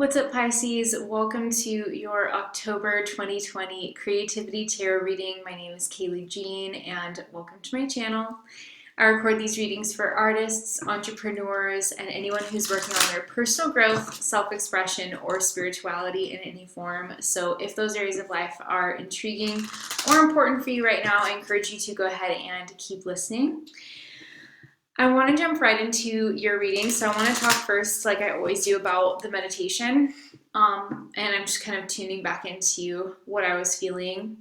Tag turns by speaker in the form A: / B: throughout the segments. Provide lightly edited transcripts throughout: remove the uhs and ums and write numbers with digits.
A: What's up, Pisces? Welcome to your October 2020 Creativity Tarot reading. My name is Kaylee Jean, and welcome to my channel. I record these readings for artists, entrepreneurs, and anyone who's working on their personal growth, self-expression, or spirituality in any form. So if those areas of life are intriguing or important for you right now, I encourage you to go ahead and keep listening. I want to jump right into your reading. So I want to talk first, like I always do, about the meditation. And I'm just kind of tuning back into what I was feeling.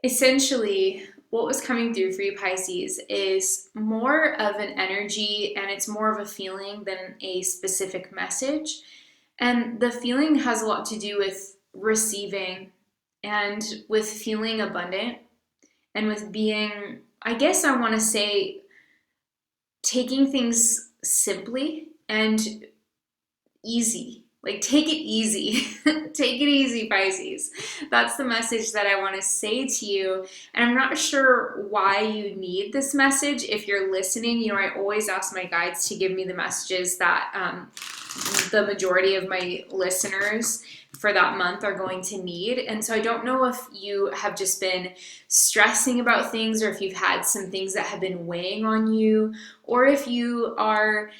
A: Essentially, what was coming through for you, Pisces, is more of an energy, and it's more of a feeling than a specific message. And the feeling has a lot to do with receiving and with feeling abundant and with being, I guess I want to say, taking things simply and easy. Like, take it easy. Take it easy, Pisces. That's the message that I want to say to you. And I'm not sure why you need this message. If you're listening, I always ask my guides to give me the messages that the majority of my listeners for that month are going to need. And so I don't know if you have just been stressing about things, or if you've had some things that have been weighing on you, or if you are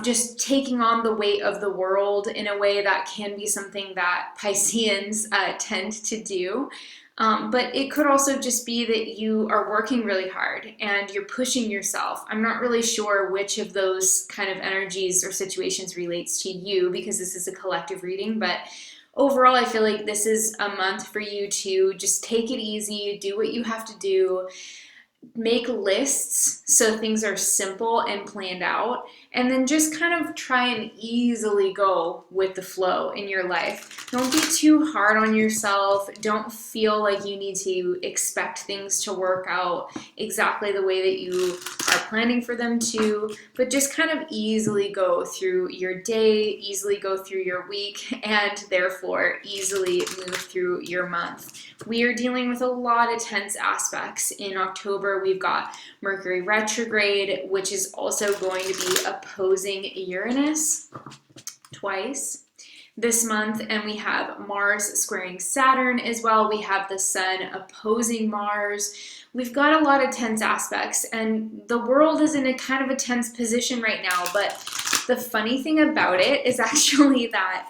A: just taking on the weight of the world in a way that can be something that Pisceans tend to do. But it could also just be that you are working really hard and you're pushing yourself. I'm not really sure which of those kind of energies or situations relates to you, because this is a collective reading, but overall, I feel like this is a month for you to just take it easy, do what you have to do, make lists so things are simple and planned out, and then just kind of try and easily go with the flow in your life. Don't be too hard on yourself. Don't feel like you need to expect things to work out exactly the way that you are planning for them to, but just kind of easily go through your day, easily go through your week, and therefore easily move through your month. We are dealing with a lot of tense aspects. In October, we've got Mercury retrograde, which is also going to be opposing Uranus twice this month, and we have Mars squaring Saturn as well. We have the Sun opposing Mars. We've got a lot of tense aspects, and the world is in a kind of a tense position right now, but the funny thing about it is actually that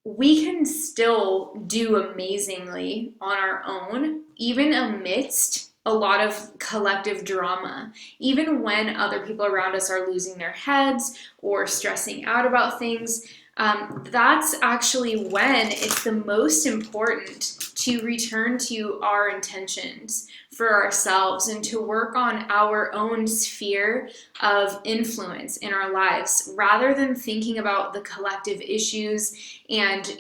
A: we can still do amazingly on our own, even amidst a lot of collective drama. Even when other people around us are losing their heads or stressing out about things, that's actually when it's the most important to return to our intentions for ourselves and to work on our own sphere of influence in our lives, rather than thinking about the collective issues and,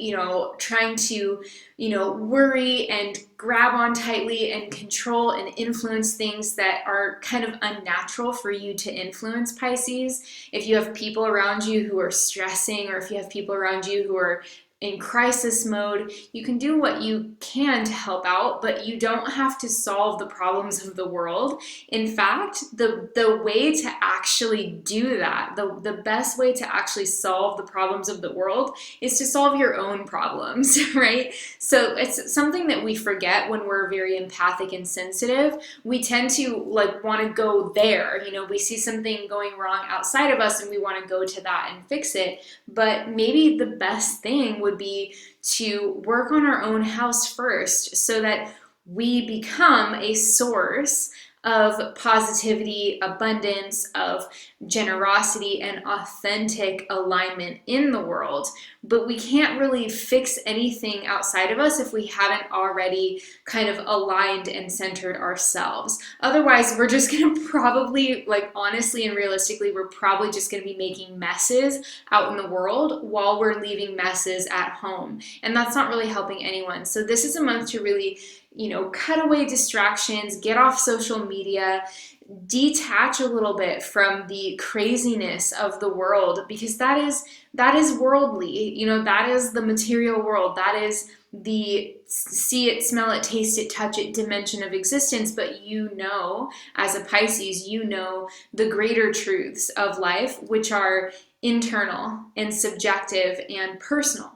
A: trying to, worry and grab on tightly and control and influence things that are kind of unnatural for you to influence, Pisces. If you have people around you who are stressing, or if you have people around you who are in crisis mode, you can do what you can to help out, but you don't have to solve the problems of the world. In fact, the way to actually do that, the best way to actually solve the problems of the world is to solve your own problems, right? So it's something that we forget when we're very empathic and sensitive. We tend to want to go there. We see something going wrong outside of us and we want to go to that and fix it. But maybe the best thing would be to work on our own house first, so that we become a source of positivity, abundance, of generosity, and authentic alignment in the world. But we can't really fix anything outside of us if we haven't already kind of aligned and centered ourselves. Otherwise, we're just going to probably, honestly and realistically, we're probably just going to be making messes out in the world while we're leaving messes at home. And that's not really helping anyone. So this is a month to really cut away distractions, get off social media, detach a little bit from the craziness of the world, because that is worldly. That is the material world. That is the see it, smell it, taste it, touch it dimension of existence. But as a Pisces, the greater truths of life, which are internal and subjective and personal.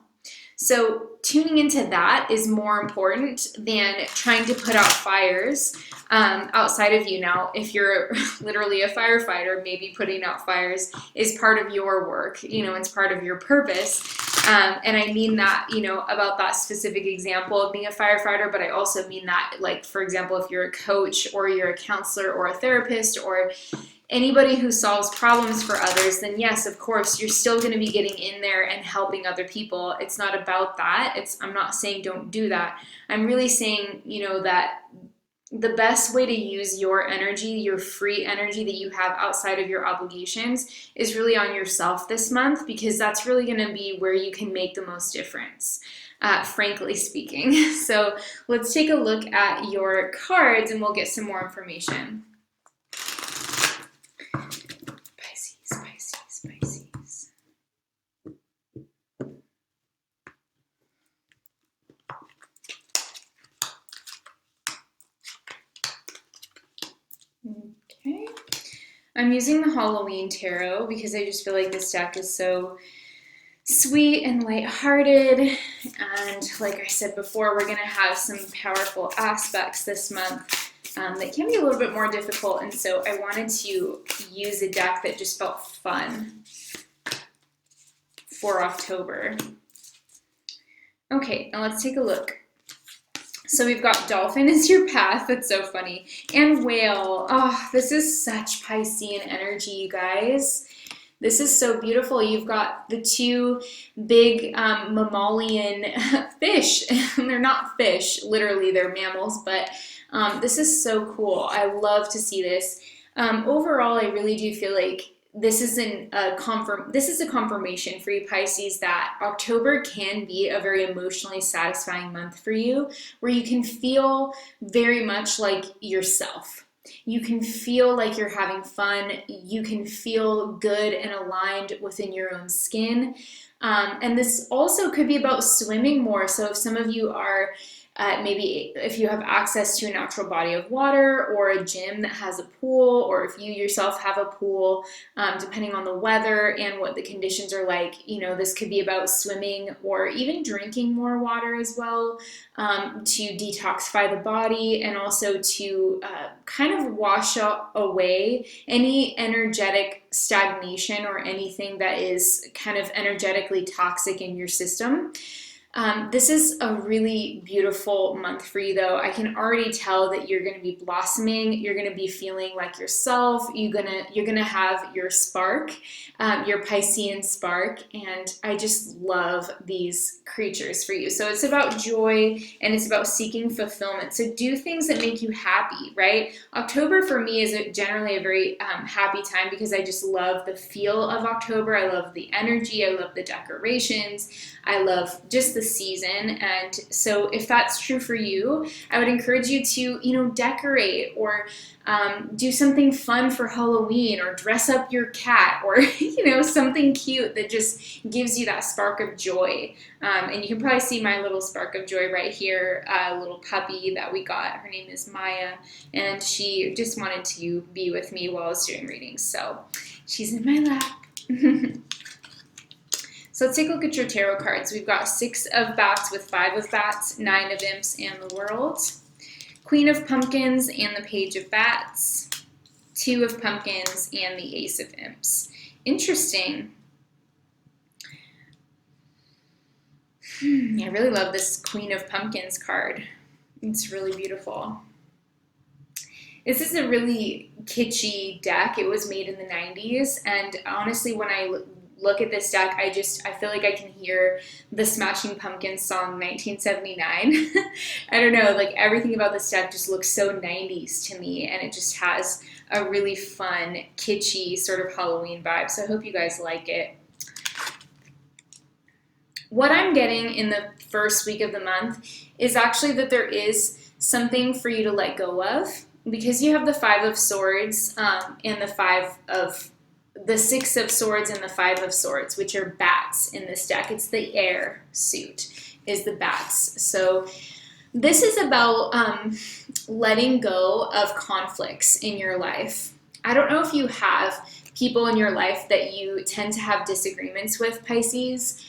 A: So tuning into that is more important than trying to put out fires outside of you. Now, if you're literally a firefighter, maybe putting out fires is part of your work, it's part of your purpose. And I mean that, about that specific example of being a firefighter, but I also mean that, like, for example, if you're a coach or you're a counselor or a therapist or anybody who solves problems for others, then yes, of course, you're still going to be getting in there and helping other people. It's not about that. I'm not saying don't do that. I'm really saying, that the best way to use your energy, your free energy that you have outside of your obligations, is really on yourself this month, because that's really going to be where you can make the most difference, frankly speaking. So let's take a look at your cards and we'll get some more information. Pisces. Okay. I'm using the Halloween Tarot because I just feel like this deck is so sweet and lighthearted. And like I said before, we're going to have some powerful aspects this month that can be a little bit more difficult. And so I wanted to use a deck that just felt fun for October. Okay, now let's take a look. So we've got dolphin is your path. That's so funny. And whale. Oh, this is such Piscean energy, you guys. This is so beautiful. You've got the two big mammalian fish. They're not fish, literally, they're mammals, but this is so cool. I love to see this. Overall, I really do feel like this is a confirmation for you, Pisces, that October can be a very emotionally satisfying month for you, where you can feel very much like yourself. You can feel like you're having fun. You can feel good and aligned within your own skin. And this also could be about swimming more. So if some of you are maybe if you have access to a natural body of water or a gym that has a pool, or if you yourself have a pool, depending on the weather and what the conditions are like, this could be about swimming or even drinking more water as well, to detoxify the body and also to kind of wash away any energetic stagnation or anything that is kind of energetically toxic in your system. This is a really beautiful month for you, though. I can already tell that you're going to be blossoming. You're going to be feeling like yourself. You're gonna have your spark, your Piscean spark, and I just love these creatures for you. So it's about joy and it's about seeking fulfillment. So do things that make you happy, right? October for me is generally a very happy time because I just love the feel of October. I love the energy. I love the decorations. I love just the season. And so if that's true for you, I would encourage you to, decorate or do something fun for Halloween, or dress up your cat, or, something cute that just gives you that spark of joy. And you can probably see my little spark of joy right here, a little puppy that we got. Her name is Maya, and she just wanted to be with me while I was doing readings. So she's in my lap. So let's take a look at your tarot cards. We've got 6 of Bats with 5 of Bats, 9 of Imps, and the World. Queen of Pumpkins and the Page of Bats. 2 of Pumpkins and the Ace of Imps. Interesting. I really love this Queen of Pumpkins card. It's really beautiful. This is a really kitschy deck. It was made in the 90s, and honestly, when I look at this deck, I feel like I can hear the Smashing Pumpkins song 1979. I don't know, like everything about this deck just looks so 90s to me, and it just has a really fun, kitschy sort of Halloween vibe. So I hope you guys like it. What I'm getting in the first week of the month is actually that there is something for you to let go of, because you have the 5 of Swords and the 6 of Swords and the 5 of Swords, which are bats in this deck. It's the air suit, is the bats. So this is about letting go of conflicts in your life. I don't know if you have people in your life that you tend to have disagreements with, Pisces.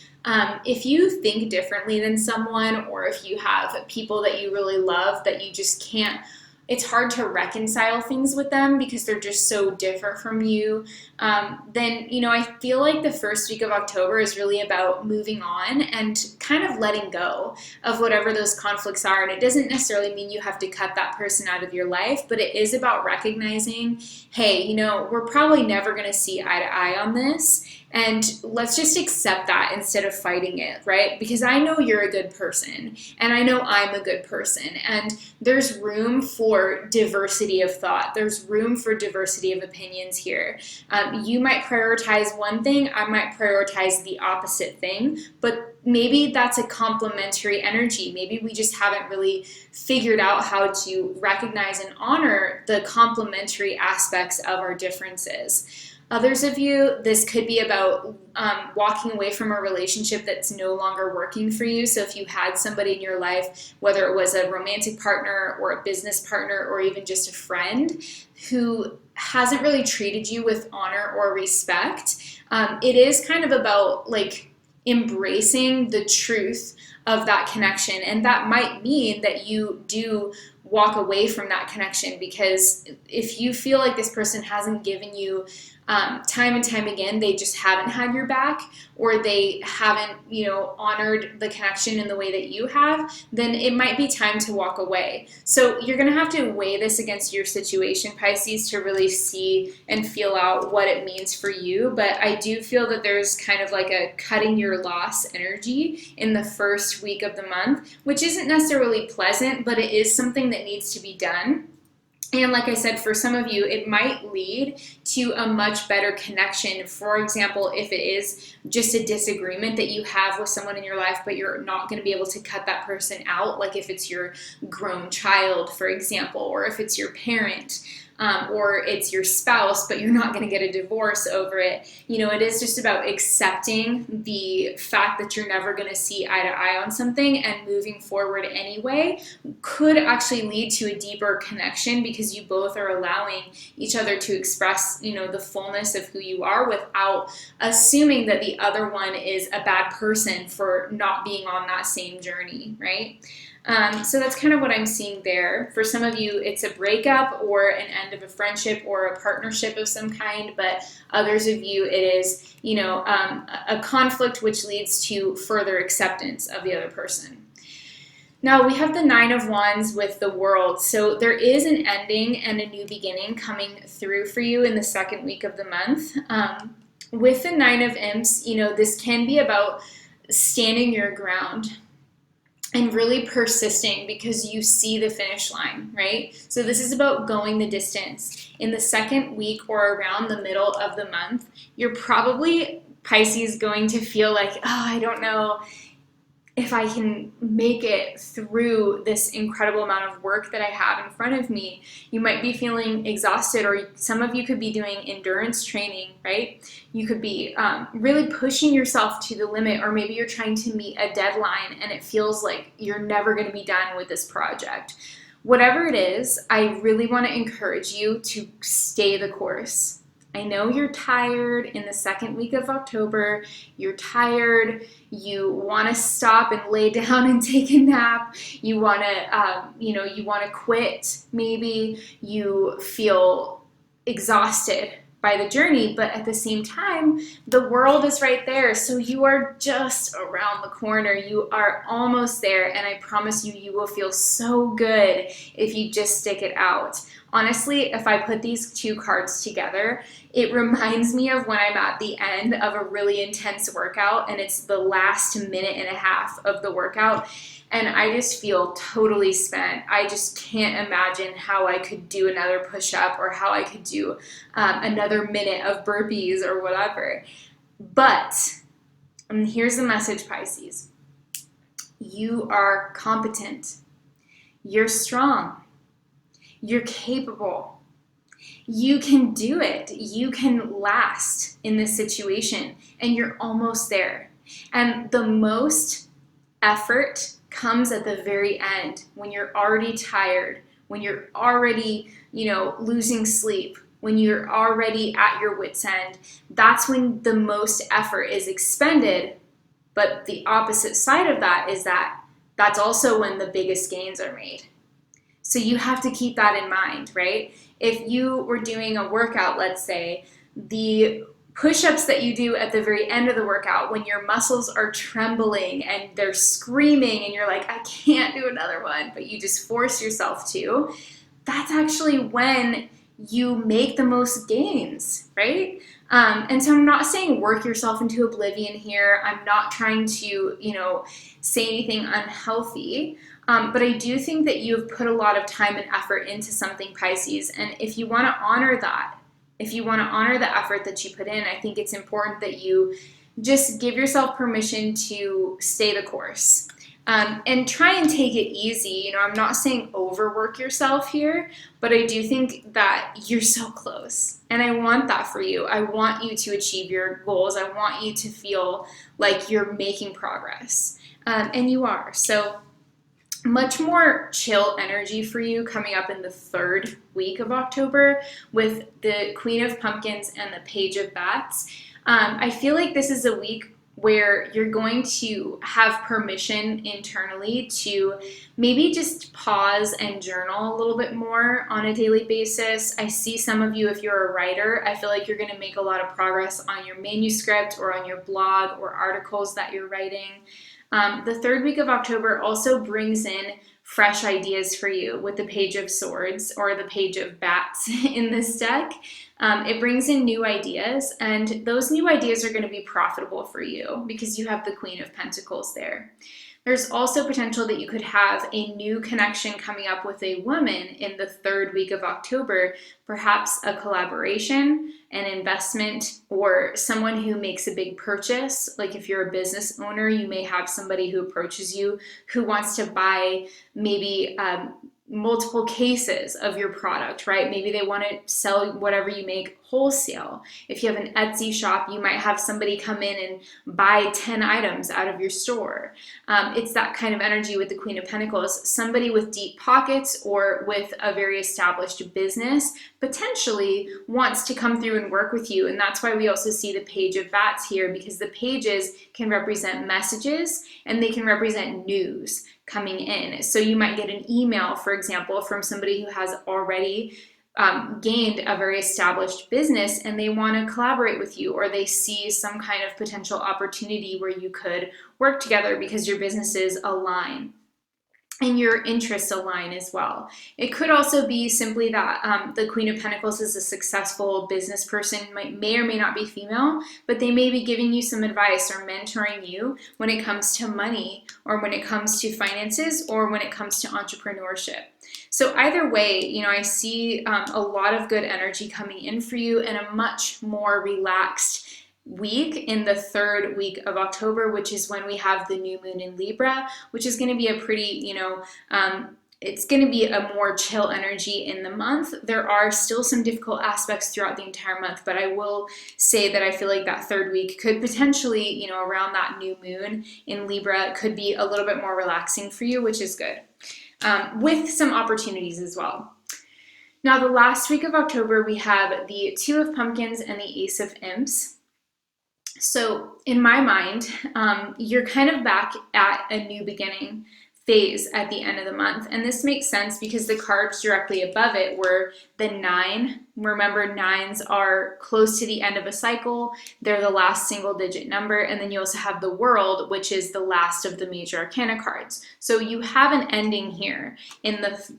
A: If you think differently than someone, or if you have people that you really love that you just can't, it's hard to reconcile things with them because they're just so different from you, then, I feel like the first week of October is really about moving on and kind of letting go of whatever those conflicts are. And it doesn't necessarily mean you have to cut that person out of your life, but it is about recognizing, hey, we're probably never going to see eye to eye on this. And let's just accept that instead of fighting it, right? Because I know you're a good person, and I know I'm a good person, and there's room for diversity of thought. There's room for diversity of opinions here. You might prioritize one thing, I might prioritize the opposite thing, but maybe that's a complementary energy. Maybe we just haven't really figured out how to recognize and honor the complementary aspects of our differences. Others of you, this could be about walking away from a relationship that's no longer working for you. So if you had somebody in your life, whether it was a romantic partner or a business partner or even just a friend who hasn't really treated you with honor or respect, it is kind of about embracing the truth of that connection. And that might mean that you do walk away from that connection, because if you feel like this person hasn't given you time and time again, they just haven't had your back, or they haven't, honored the connection in the way that you have, then it might be time to walk away. So you're going to have to weigh this against your situation, Pisces, to really see and feel out what it means for you. But I do feel that there's kind of like a cutting your loss energy in the first week of the month, which isn't necessarily pleasant, but it is something that needs to be done. And like I said, for some of you, it might lead to a much better connection. For example, if it is just a disagreement that you have with someone in your life, but you're not going to be able to cut that person out, like if it's your grown child, for example, or if it's your parent, or it's your spouse, but you're not going to get a divorce over it. It is just about accepting the fact that you're never going to see eye to eye on something, and moving forward anyway could actually lead to a deeper connection, because you both are allowing each other to express, the fullness of who you are without assuming that the other one is a bad person for not being on that same journey, right? So that's kind of what I'm seeing there. For some of you, it's a breakup or an end of a friendship or a partnership of some kind, but others of you, it is, a conflict which leads to further acceptance of the other person. Now we have the Nine of Wands with the World. So there is an ending and a new beginning coming through for you in the second week of the month. With the Nine of Imps, this can be about standing your ground and really persisting because you see the finish line, right? So this is about going the distance. In the second week or around the middle of the month, you're probably, Pisces, going to feel like, I don't know if I can make it through this incredible amount of work that I have in front of me. You might be feeling exhausted, or some of you could be doing endurance training, right? You could be really pushing yourself to the limit, or maybe you're trying to meet a deadline and it feels like you're never going to be done with this project. Whatever it is, I really want to encourage you to stay the course. I know you're tired in the second week of October. You're tired. You want to stop and lay down and take a nap. You want to, you want to quit. Maybe you feel exhausted by the journey, but at the same time, the world is right there. So you are just around the corner. You are almost there. And I promise you, you will feel so good if you just stick it out. Honestly, if I put these two cards together, it reminds me of when I'm at the end of a really intense workout and it's the last minute and a half of the workout and I just feel totally spent. I just can't imagine how I could do another push-up or how I could do another minute of burpees or whatever. But here's the message, Pisces. You are competent. You're strong. You're capable. You can do it. You can last in this situation, and you're almost there. And the most effort comes at the very end, when you're already tired, when you're already, losing sleep, when you're already at your wit's end, that's when the most effort is expended. But the opposite side of that is that that's also when the biggest gains are made. So you have to keep that in mind, right? If you were doing a workout, let's say, the push-ups that you do at the very end of the workout, when your muscles are trembling and they're screaming and you're like, I can't do another one, but you just force yourself to, that's actually when you make the most gains, right? And so I'm not saying work yourself into oblivion here. I'm not trying to, say anything unhealthy. But I do think that you've put a lot of time and effort into something, Pisces. And if you want to honor that, if you want to honor the effort that you put in, I think it's important that you just give yourself permission to stay the course. And try and take it easy. I'm not saying overwork yourself here, but I do think that you're so close. And I want that for you. I want you to achieve your goals. I want you to feel like you're making progress. And you are. So much more chill energy for you coming up in the third week of October with the Queen of Pumpkins and the Page of Bats. I feel like this is a week where you're going to have permission internally to maybe just pause and journal a little bit more on a daily basis. I see some of you, if you're a writer, I feel like you're going to make a lot of progress on your manuscript or on your blog or articles that you're writing. The third week of October also brings in fresh ideas for you with the Page of Swords or the Page of Bats in this deck. It brings in new ideas, and those new ideas are going to be profitable for you because you have the Queen of Pentacles there. There's also potential that you could have a new connection coming up with a woman in the third week of October, perhaps a collaboration, an investment, or someone who makes a big purchase. Like if you're a business owner, you may have somebody who approaches you who wants to buy maybe multiple cases of your product, right? Maybe they want to sell whatever you make wholesale. If you have an Etsy shop, you might have somebody come in and buy 10 items out of your store. It's that kind of energy with the Queen of Pentacles. Somebody with deep pockets or with a very established business potentially wants to come through and work with you. And that's why we also see the Page of Bats here, because the pages can represent messages and they can represent news coming in. So you might get an email, for example, from somebody who has already gained a very established business and they want to collaborate with you, or they see some kind of potential opportunity where you could work together because your businesses align and your interests align as well. It could also be simply that the Queen of Pentacles is a successful business person, may or may not be female, but they may be giving you some advice or mentoring you when it comes to money or when it comes to finances or when it comes to entrepreneurship. So either way, I see a lot of good energy coming in for you and a much more relaxed week in the third week of October, which is when we have the new moon in Libra, which is going to be a pretty, it's going to be a more chill energy in the month. There are still some difficult aspects throughout the entire month, but I will say that I feel like that third week could potentially, around that new moon in Libra, could be a little bit more relaxing for you, which is good, with some opportunities as well. Now, the last week of October, we have the Two of Pumpkins and the Ace of Imps. So in my mind, you're kind of back at a new beginning phase at the end of the month. And this makes sense because the cards directly above it were the 9. Remember, 9s are close to the end of a cycle. They're the last single digit number. And then you also have the World, which is the last of the major arcana cards. So you have an ending here in the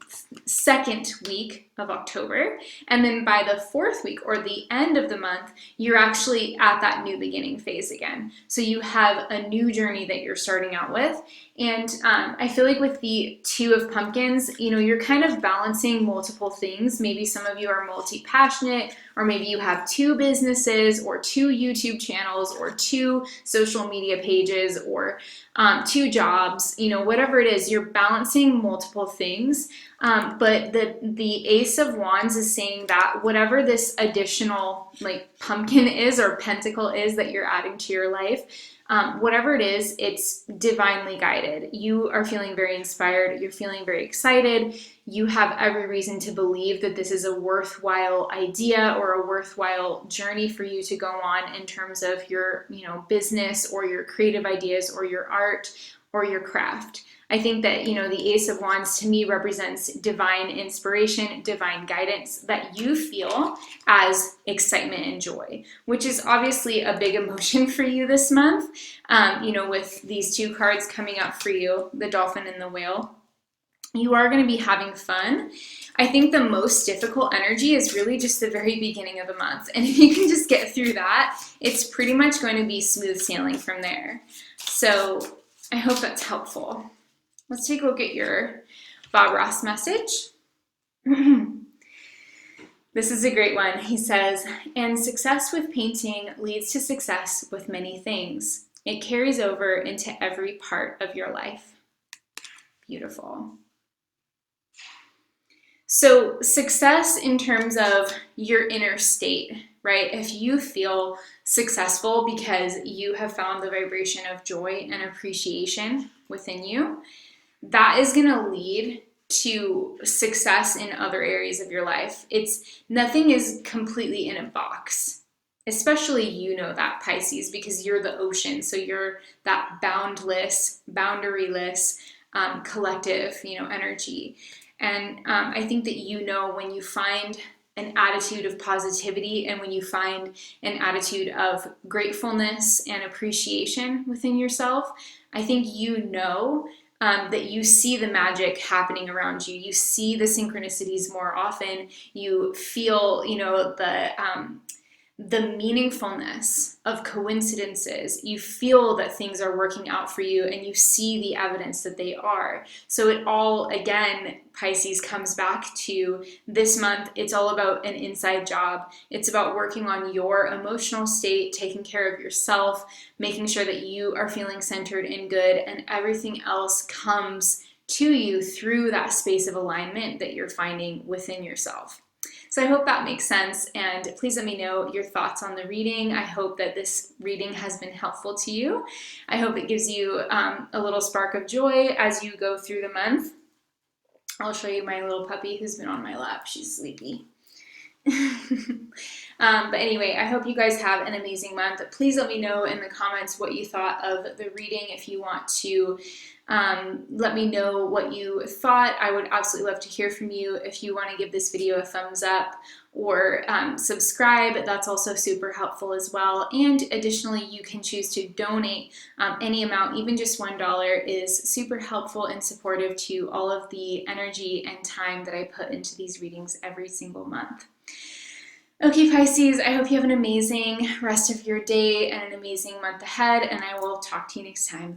A: second week of October. And then by the fourth week or the end of the month, you're actually at that new beginning phase again. So you have a new journey that you're starting out with. And I feel like with the Two of Pumpkins, you're kind of balancing multiple things. Maybe some of you are multi-passionate, or maybe you have 2 businesses or 2 YouTube channels or 2 social media pages or 2 jobs, whatever it is, you're balancing multiple things. But the Ace of Wands is saying that whatever this additional pumpkin is or pentacle is that you're adding to your life, whatever it is, it's divinely guided. You are feeling very inspired. You're feeling very excited. you have every reason to believe that this is a worthwhile idea or a worthwhile journey for you to go on in terms of your, business or your creative ideas or your art or your craft. I think that, the Ace of Wands to me represents divine inspiration, divine guidance that you feel as excitement and joy, which is obviously a big emotion for you this month, with these two cards coming up for you, the dolphin and the whale. You are going to be having fun. I think the most difficult energy is really just the very beginning of the month. And if you can just get through that, it's pretty much going to be smooth sailing from there. So I hope that's helpful. Let's take a look at your Bob Ross message. This is a great one. He says, and success with painting leads to success with many things. It carries over into every part of your life. Beautiful. So success in terms of your inner state, right? If you feel successful because you have found the vibration of joy and appreciation within you, that is going to lead to success in other areas of your life. Nothing is completely in a box, especially that, Pisces, because you're the ocean. So you're that boundless, boundaryless, collective, energy. And I think that when you find an attitude of positivity and when you find an attitude of gratefulness and appreciation within yourself, I think that you see the magic happening around you. You see the synchronicities more often. You feel, the meaningfulness of coincidences. You feel that things are working out for you and you see the evidence that they are. So it all, again, Pisces, comes back to this month. It's all about an inside job. It's about working on your emotional state, taking care of yourself, making sure that you are feeling centered and good, and everything else comes to you through that space of alignment that you're finding within yourself. So I hope that makes sense, and please let me know your thoughts on the reading. I hope that this reading has been helpful to you. I hope it gives you a little spark of joy as you go through the month. I'll show you my little puppy who's been on my lap. She's sleepy. But anyway, I hope you guys have an amazing month. Please let me know in the comments what you thought of the reading. If you want to let me know what you thought, I would absolutely love to hear from you. If you want to give this video a thumbs up or subscribe, that's also super helpful as well. And additionally, you can choose to donate any amount, even just $1 is super helpful and supportive to all of the energy and time that I put into these readings every single month. Okay, Pisces, I hope you have an amazing rest of your day and an amazing month ahead, and I will talk to you next time.